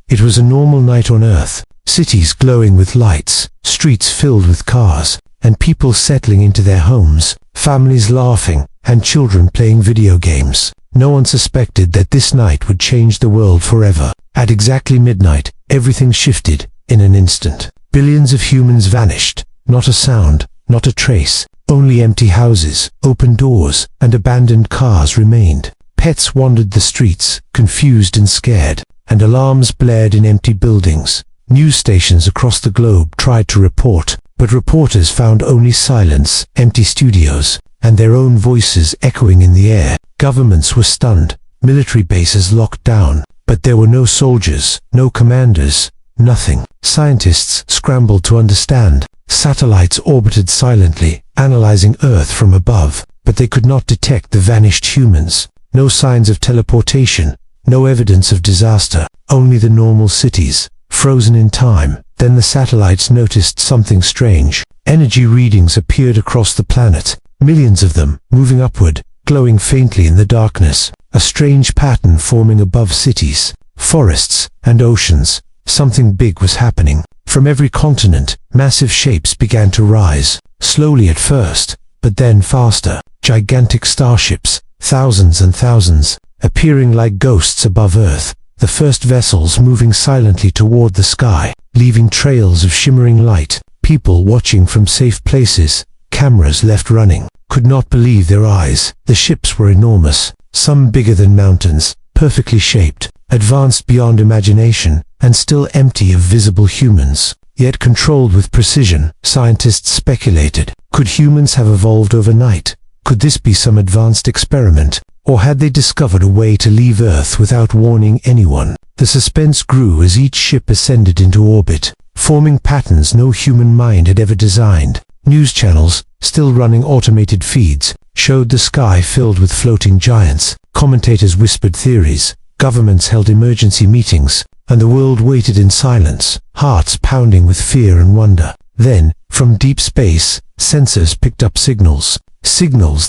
It was a normal night on Earth, cities glowing with lights, streets filled with cars, and people settling into their homes, families laughing, and children playing video games. No one suspected that this night would change the world forever. At exactly midnight, everything shifted in an instant. Billions of humans vanished. Not a sound, not a trace. Only empty houses, open doors, and abandoned cars remained. Pets wandered the streets, confused and scared, and alarms blared in empty buildings. News stations across the globe tried to report, but reporters found only silence, empty studios, and their own voices echoing in the air. Governments were stunned, military bases locked down, but there were no soldiers, no commanders, nothing. Scientists scrambled to understand. Satellites orbited silently, analyzing Earth from above, but they could not detect the vanished humans. No signs of teleportation, no evidence of disaster, only the normal cities, frozen in time. Then the satellites noticed something strange. Energy readings appeared across the planet, millions of them, moving upward, glowing faintly in the darkness. A strange pattern forming above cities, forests, and oceans. Something big was happening. From every continent, massive shapes began to rise, slowly at first, but then faster. Gigantic starships, thousands and thousands, appearing like ghosts above Earth. The first vessels moving silently toward the sky, leaving trails of shimmering light. People watching from safe places, cameras left running, could not believe their eyes. The ships were enormous, some bigger than mountains, perfectly shaped, advanced beyond imagination, and still empty of visible humans, yet controlled with precision. Scientists speculated, could humans have evolved overnight? Could this be some advanced experiment? Or had they discovered a way to leave Earth without warning anyone? The suspense grew as each ship ascended into orbit, forming patterns no human mind had ever designed. News channels, still running automated feeds, showed the sky filled with floating giants. Commentators whispered theories, governments held emergency meetings, and the world waited in silence, hearts pounding with fear and wonder. Then, from deep space, sensors picked up signals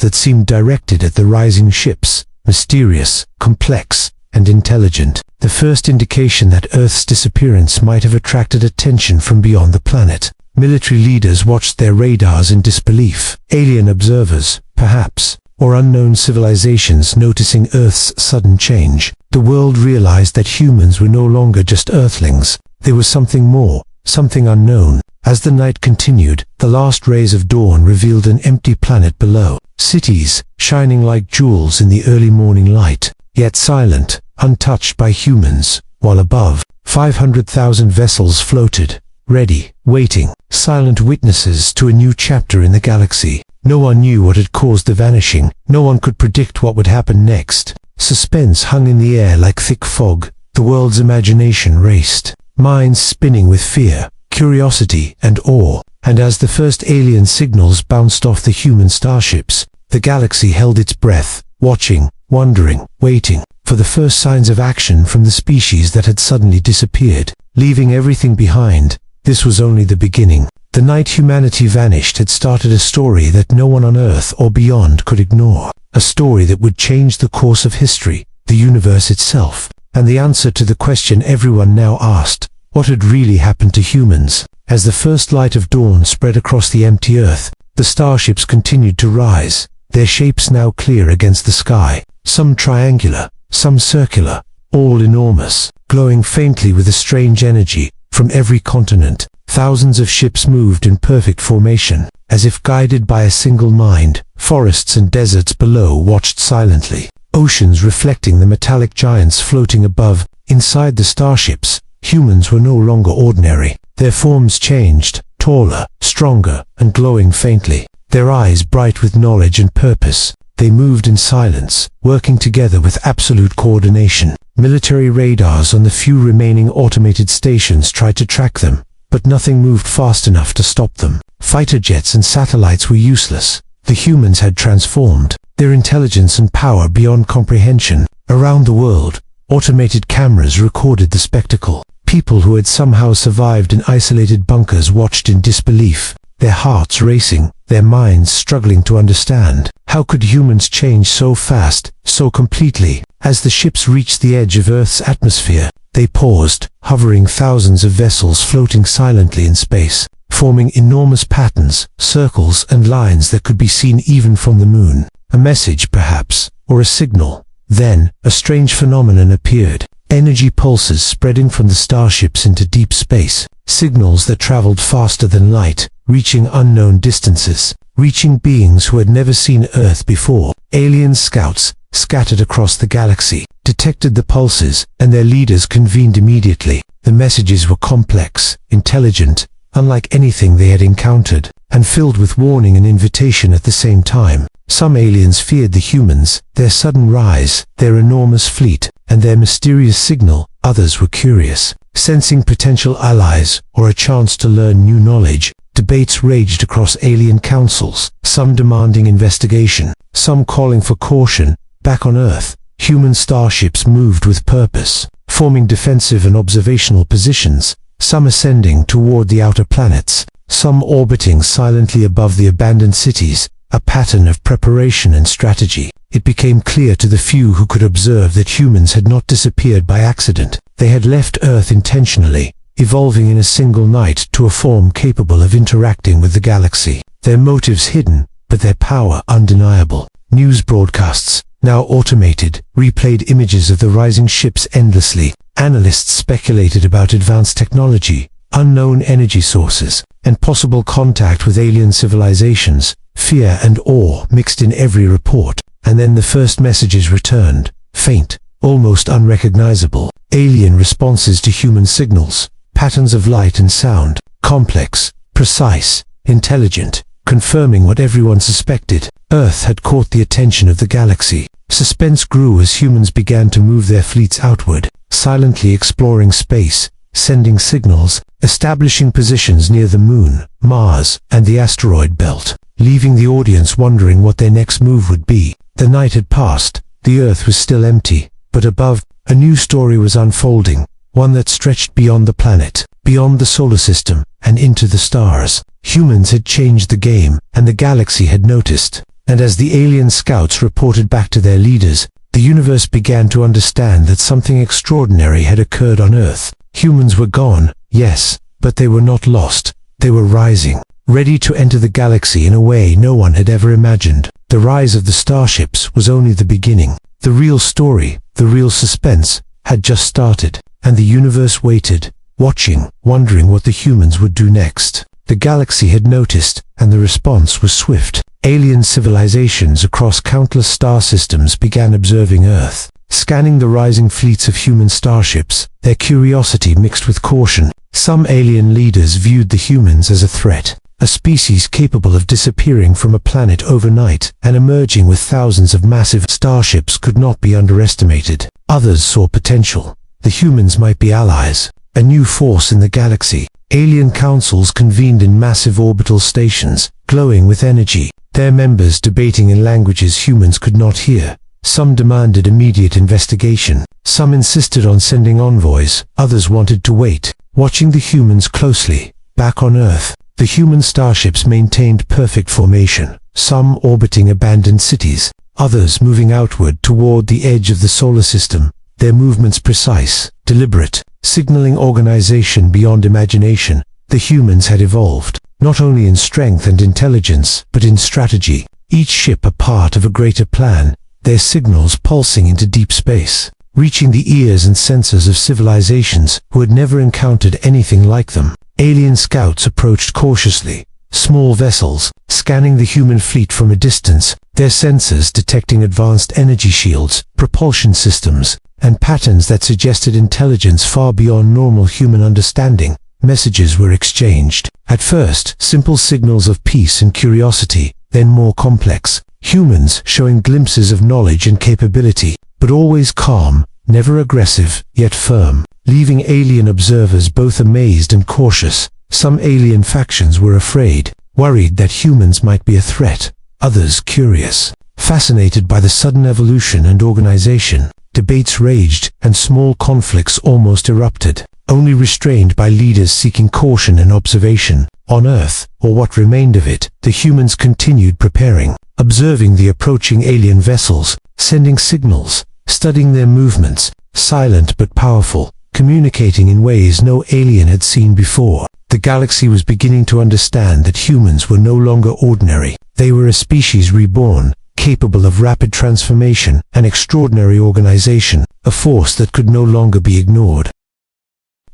that seemed directed at the rising ships, mysterious, complex, and intelligent. The first indication that Earth's disappearance might have attracted attention from beyond the planet. Military leaders watched their radars in disbelief. Alien observers, perhaps, or unknown civilizations noticing Earth's sudden change. The world realized that humans were no longer just Earthlings. They were something more, something unknown. As the night continued, the last rays of dawn revealed an empty planet below. Cities, shining like jewels in the early morning light, yet silent, untouched by humans, while above, 500,000 vessels floated, ready, waiting, silent witnesses to a new chapter in the galaxy. No one knew what had caused the vanishing. No one could predict what would happen next. Suspense hung in the air like thick fog. The world's imagination raced, minds spinning with fear, curiosity, and awe. And as the first alien signals bounced off the human starships, the galaxy held its breath, watching, wondering, waiting for the first signs of action from the species that had suddenly disappeared, leaving everything behind. This was only the beginning. The night humanity vanished had started a story that no one on Earth or beyond could ignore. A story that would change the course of history, the universe itself, and the answer to the question everyone now asked: what had really happened to humans? As the first light of dawn spread across the empty Earth, the starships continued to rise, their shapes now clear against the sky, some triangular, some circular, all enormous, glowing faintly with a strange energy. From every continent, thousands of ships moved in perfect formation, as if guided by a single mind. Forests and deserts below watched silently, oceans reflecting the metallic giants floating above. Inside the starships, humans were no longer ordinary. Their forms changed, taller, stronger, and glowing faintly. Their eyes bright with knowledge and purpose. They moved in silence, working together with absolute coordination. Military radars on the few remaining automated stations tried to track them, but nothing moved fast enough to stop them. Fighter jets and satellites were useless. The humans had transformed, their intelligence and power beyond comprehension. Around the world, automated cameras recorded the spectacle. People who had somehow survived in isolated bunkers watched in disbelief. their hearts racing, their minds struggling to understand. How could humans change so fast, so completely? As the ships reached the edge of Earth's atmosphere, they paused, hovering thousands of vessels floating silently in space, forming enormous patterns, circles and lines that could be seen even from the moon. A message, perhaps, or a signal. Then, a strange phenomenon appeared. Energy pulses spreading from the starships into deep space. Signals that traveled faster than light, reaching unknown distances, reaching beings who had never seen Earth before. Alien scouts, scattered across the galaxy, detected the pulses, and their leaders convened immediately. The messages were complex, intelligent, unlike anything they had encountered, and filled with warning and invitation at the same time. Some aliens feared the humans, their sudden rise, their enormous fleet, and their mysterious signal. Others were curious, sensing potential allies or a chance to learn new knowledge. Debates raged across alien councils, some demanding investigation, some calling for caution. Back on Earth, human starships moved with purpose, forming defensive and observational positions, some ascending toward the outer planets, some orbiting silently above the abandoned cities, a pattern of preparation and strategy. It became clear to the few who could observe that humans had not disappeared by accident. They had left Earth intentionally, evolving in a single night to a form capable of interacting with the galaxy. Their motives hidden, but their power undeniable. News broadcasts, now automated, replayed images of the rising ships endlessly. Analysts speculated about advanced technology, unknown energy sources, and possible contact with alien civilizations. Fear and awe mixed in every report. And then the first messages returned, faint, almost unrecognizable. Alien responses to human signals, patterns of light and sound, complex, precise, intelligent, confirming what everyone suspected. Earth had caught the attention of the galaxy. Suspense grew as humans began to move their fleets outward, silently exploring space, sending signals, establishing positions near the Moon, Mars, and the asteroid belt, leaving the audience wondering what their next move would be. The night had passed, the Earth was still empty, but above, a new story was unfolding, one that stretched beyond the planet, beyond the solar system, and into the stars. Humans had changed the game, and the galaxy had noticed. And as the alien scouts reported back to their leaders, the universe began to understand that something extraordinary had occurred on Earth. Humans were gone, yes, but they were not lost. They were rising, ready to enter the galaxy in a way no one had ever imagined. The rise of the starships was only the beginning. The real story, the real suspense, had just started, and the universe waited, watching, wondering what the humans would do next. The galaxy had noticed, and the response was swift. Alien civilizations across countless star systems began observing Earth, scanning the rising fleets of human starships, their curiosity mixed with caution. Some alien leaders viewed the humans as a threat, a species capable of disappearing from a planet overnight and emerging with thousands of massive starships could not be underestimated. Others saw potential. The humans might be allies, a new force in the galaxy. Alien councils convened in massive orbital stations, glowing with energy, their members debating in languages humans could not hear. Some demanded immediate investigation. Some insisted on sending envoys. Others wanted to wait, watching the humans closely. Back on Earth, the human starships maintained perfect formation, some orbiting abandoned cities, others moving outward toward the edge of the solar system, their movements precise, deliberate, signaling organization beyond imagination. The humans had evolved, not only in strength and intelligence, but in strategy, each ship a part of a greater plan, their signals pulsing into deep space, reaching the ears and senses of civilizations who had never encountered anything like them. Alien scouts approached cautiously, small vessels, scanning the human fleet from a distance, their sensors detecting advanced energy shields, propulsion systems, and patterns that suggested intelligence far beyond normal human understanding. Messages were exchanged. At first, simple signals of peace and curiosity, then more complex. Humans showing glimpses of knowledge and capability, but always calm, never aggressive, yet firm, leaving alien observers both amazed and cautious. Some alien factions were afraid, worried that humans might be a threat. Others curious, fascinated by the sudden evolution and organization. Debates raged, and small conflicts almost erupted. only restrained by leaders seeking caution and observation. On Earth, or what remained of it, the humans continued preparing, observing the approaching alien vessels, sending signals, studying their movements, silent but powerful, communicating in ways no alien had seen before. The galaxy was beginning to understand that humans were no longer ordinary. They were a species reborn, capable of rapid transformation and extraordinary organization, a force that could no longer be ignored.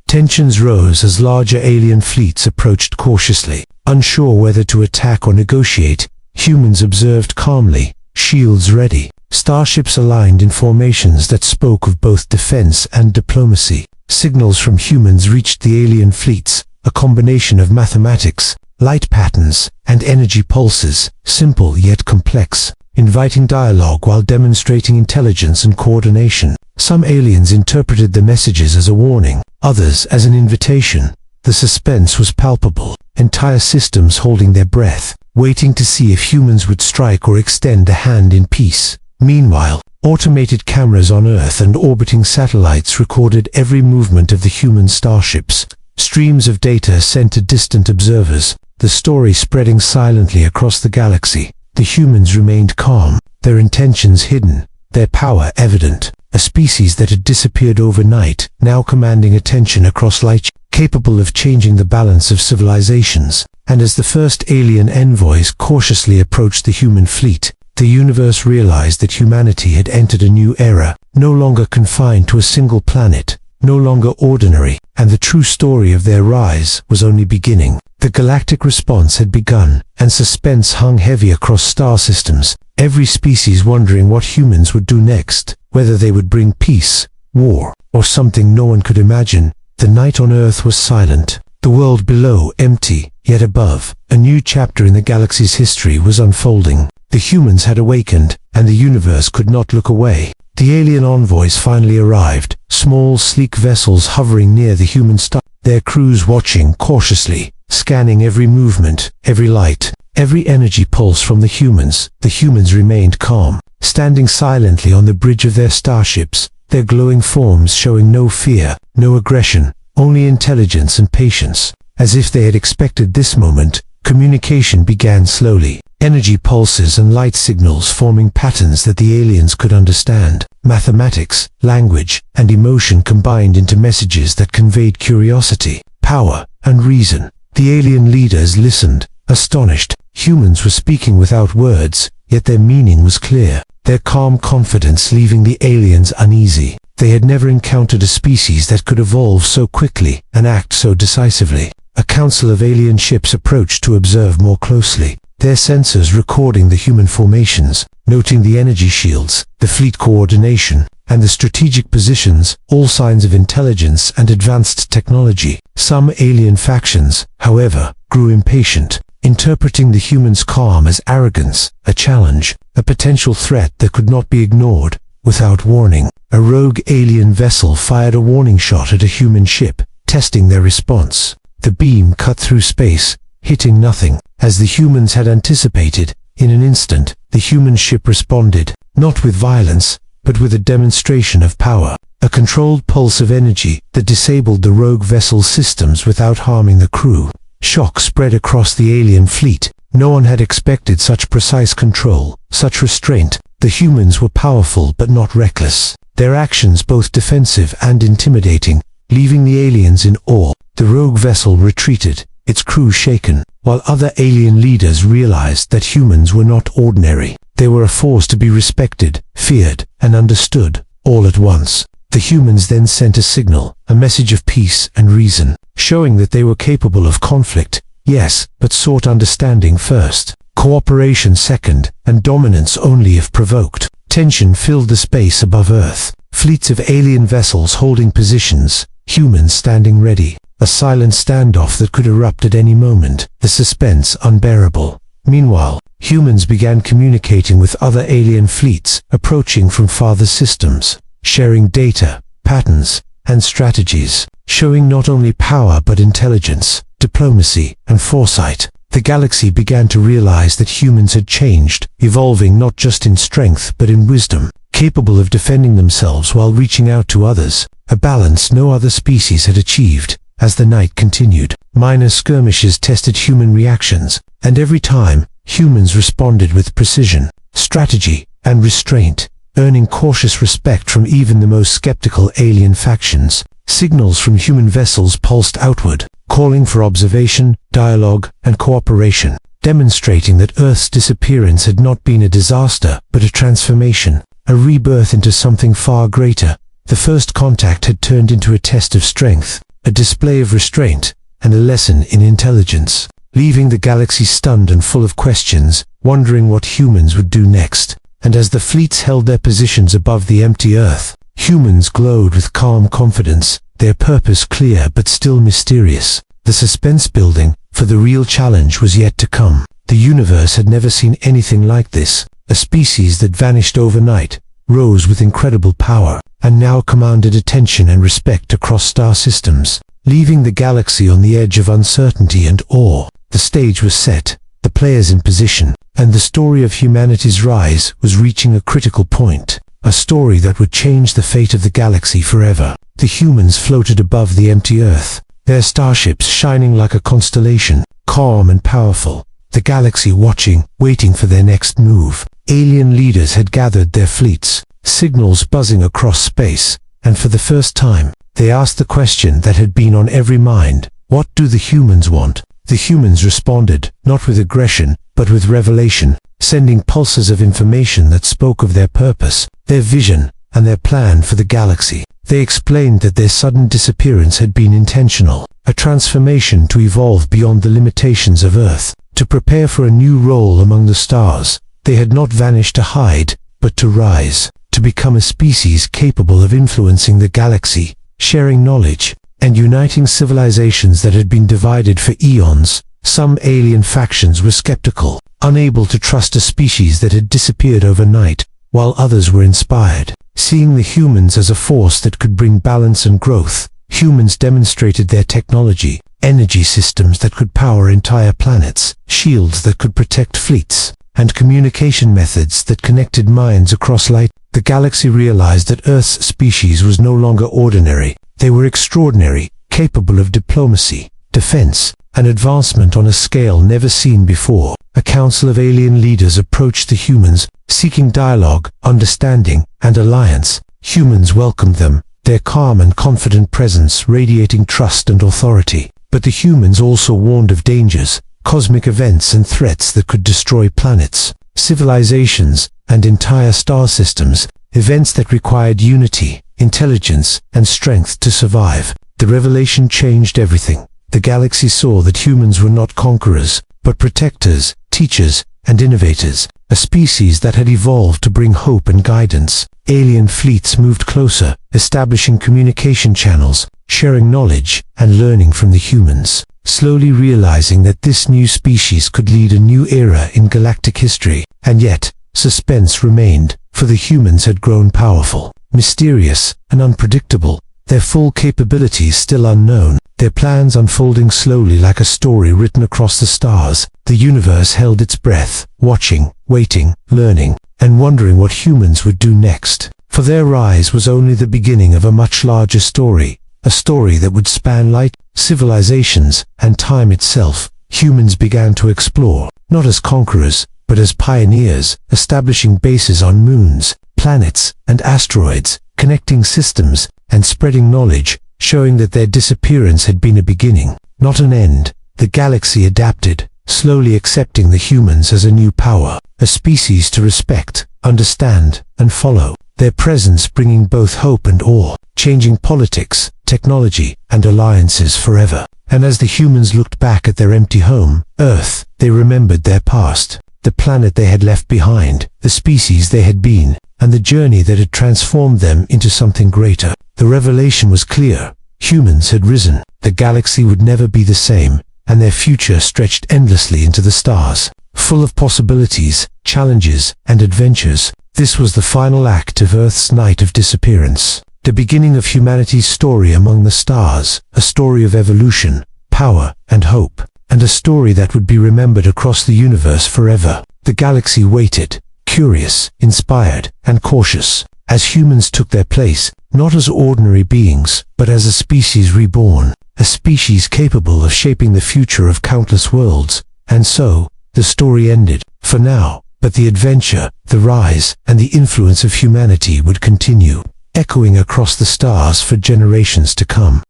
Tensions rose as larger alien fleets approached cautiously. Unsure whether to attack or negotiate, humans observed calmly, shields ready, starships aligned in formations that spoke of both defense and diplomacy. Signals from humans reached the alien fleets, a combination of mathematics, light patterns, and energy pulses, simple yet complex, inviting dialogue while demonstrating intelligence and coordination. Some aliens interpreted the messages as a warning, others as an invitation. The suspense was palpable, entire systems holding their breath, waiting to see if humans would strike or extend a hand in peace. Meanwhile, automated cameras on Earth and orbiting satellites recorded every movement of the human starships. Streams of data sent to distant observers, the story spreading silently across the galaxy. The humans remained calm, their intentions hidden, their power evident. A species that had disappeared overnight, now commanding attention across light, capable of changing the balance of civilizations. And as the first alien envoys cautiously approached the human fleet, the universe realized that humanity had entered a new era, no longer confined to a single planet, no longer ordinary, and the true story of their rise was only beginning. The galactic response had begun, and suspense hung heavy across star systems, every species wondering what humans would do next, whether they would bring peace, war, or something no one could imagine. The night on Earth was silent, the world below empty, yet above, a new chapter in the galaxy's history was unfolding. The humans had awakened, and the universe could not look away. The alien envoys finally arrived, small, sleek vessels hovering near the human star, their crews watching cautiously, scanning every movement, every light, every energy pulse from the humans. The humans remained calm, standing silently on the bridge of their starships, their glowing forms showing no fear, no aggression, only intelligence and patience. As if they had expected this moment, communication began slowly, energy pulses and light signals forming patterns that the aliens could understand. Mathematics, language, and emotion combined into messages that conveyed curiosity, power, and reason. The alien leaders listened, astonished. Humans were speaking without words, yet their meaning was clear, their calm confidence leaving the aliens uneasy. They had never encountered a species that could evolve so quickly and act so decisively. A council of alien ships approached to observe more closely, their sensors recording the human formations, noting the energy shields, the fleet coordination, and the strategic positions, all signs of intelligence and advanced technology. Some alien factions, however, grew impatient, interpreting the humans' calm as arrogance, a challenge, a potential threat that could not be ignored. Without warning, a rogue alien vessel fired a warning shot at a human ship, testing their response. The beam cut through space, hitting nothing. As the humans had anticipated, in an instant, the human ship responded, not with violence, but with a demonstration of power, a controlled pulse of energy that disabled the rogue vessel's systems without harming the crew. Shock spread across the alien fleet. No one had expected such precise control, such restraint. The humans were powerful but not reckless, their actions both defensive and intimidating, leaving the aliens in awe. The rogue vessel retreated, its crew shaken, while other alien leaders realized that humans were not ordinary. They were a force to be respected, feared, and understood, all at once. The humans then sent a signal, a message of peace and reason, showing that they were capable of conflict, yes, but sought understanding first, cooperation second, and dominance only if provoked. Tension filled the space above Earth, fleets of alien vessels holding positions, humans standing ready, a silent standoff that could erupt at any moment, the suspense unbearable. Meanwhile, humans began communicating with other alien fleets approaching from farther systems, sharing data, patterns, and strategies, showing not only power but intelligence, diplomacy, and foresight. The galaxy began to realize that humans had changed, evolving not just in strength but in wisdom. capable of defending themselves while reaching out to others, a balance no other species had achieved. As the night continued, minor skirmishes tested human reactions, and every time, humans responded with precision, strategy, and restraint, earning cautious respect from even the most skeptical alien factions. Signals from human vessels pulsed outward, calling for observation, dialogue, and cooperation, demonstrating that Earth's disappearance had not been a disaster, but a transformation, a rebirth into something far greater. The first contact had turned into a test of strength, a display of restraint, and a lesson in intelligence, leaving the galaxy stunned and full of questions, wondering what humans would do next. And as the fleets held their positions above the empty Earth, humans glowed with calm confidence, their purpose clear but still mysterious. The suspense building, for the real challenge was yet to come. The universe had never seen anything like this. A species that vanished overnight, rose with incredible power, and now commanded attention and respect across star systems, leaving the galaxy on the edge of uncertainty and awe. The stage was set, the players in position, and the story of humanity's rise was reaching a critical point, a story that would change the fate of the galaxy forever. The humans floated above the empty Earth, their starships shining like a constellation, calm and powerful, the galaxy watching, waiting for their next move. Alien leaders had gathered their fleets, signals buzzing across space, and for the first time, they asked the question that had been on every mind: what do the humans want? The humans responded, not with aggression, but with revelation, sending pulses of information that spoke of their purpose, their vision, and their plan for the galaxy. They explained that their sudden disappearance had been intentional, a transformation to evolve beyond the limitations of Earth, to prepare for a new role among the stars. They had not vanished to hide, but to rise, to become a species capable of influencing the galaxy, sharing knowledge, and uniting civilizations that had been divided for eons. Some alien factions were skeptical, unable to trust a species that had disappeared overnight, while others were inspired. Seeing the humans as a force that could bring balance and growth, humans demonstrated their technology, energy systems that could power entire planets, shields that could protect fleets, and communication methods that connected minds across light. The galaxy realized that Earth's species was no longer ordinary. They were extraordinary, capable of diplomacy, defense, and advancement on a scale never seen before. A council of alien leaders approached the humans, seeking dialogue, understanding, and alliance. Humans welcomed them, their calm and confident presence radiating trust and authority. But the humans also warned of dangers, cosmic events and threats that could destroy planets, civilizations, and entire star systems, events that required unity, intelligence, and strength to survive. The revelation changed everything. The galaxy saw that humans were not conquerors, but protectors, teachers, and innovators, a species that had evolved to bring hope and guidance. Alien fleets moved closer, establishing communication channels, sharing knowledge, and learning from the humans, slowly realizing that this new species could lead a new era in galactic history. And yet, suspense remained, for the humans had grown powerful, mysterious, and unpredictable, their full capabilities still unknown, their plans unfolding slowly like a story written across the stars. The universe held its breath, watching, waiting, learning, and wondering what humans would do next. For their rise was only the beginning of a much larger story, a story that would span light, civilizations, and time itself. Humans began to explore, not as conquerors, but as pioneers, establishing bases on moons, planets, and asteroids, connecting systems, and spreading knowledge, showing that their disappearance had been a beginning, not an end. The galaxy adapted, slowly accepting the humans as a new power, a species to respect, understand, and follow, their presence bringing both hope and awe, changing politics, technology, and alliances forever. And as the humans looked back at their empty home, Earth, they remembered their past, the planet they had left behind, the species they had been, and the journey that had transformed them into something greater. The revelation was clear. Humans had risen. The galaxy would never be the same, and their future stretched endlessly into the stars, full of possibilities, challenges, and adventures. This was the final act of Earth's night of disappearance, the beginning of humanity's story among the stars, a story of evolution, power, and hope, and a story that would be remembered across the universe forever. The galaxy waited, curious, inspired, and cautious, as humans took their place, not as ordinary beings, but as a species reborn, a species capable of shaping the future of countless worlds. And so, the story ended, for now, but the adventure, the rise, and the influence of humanity would continue, echoing across the stars for generations to come.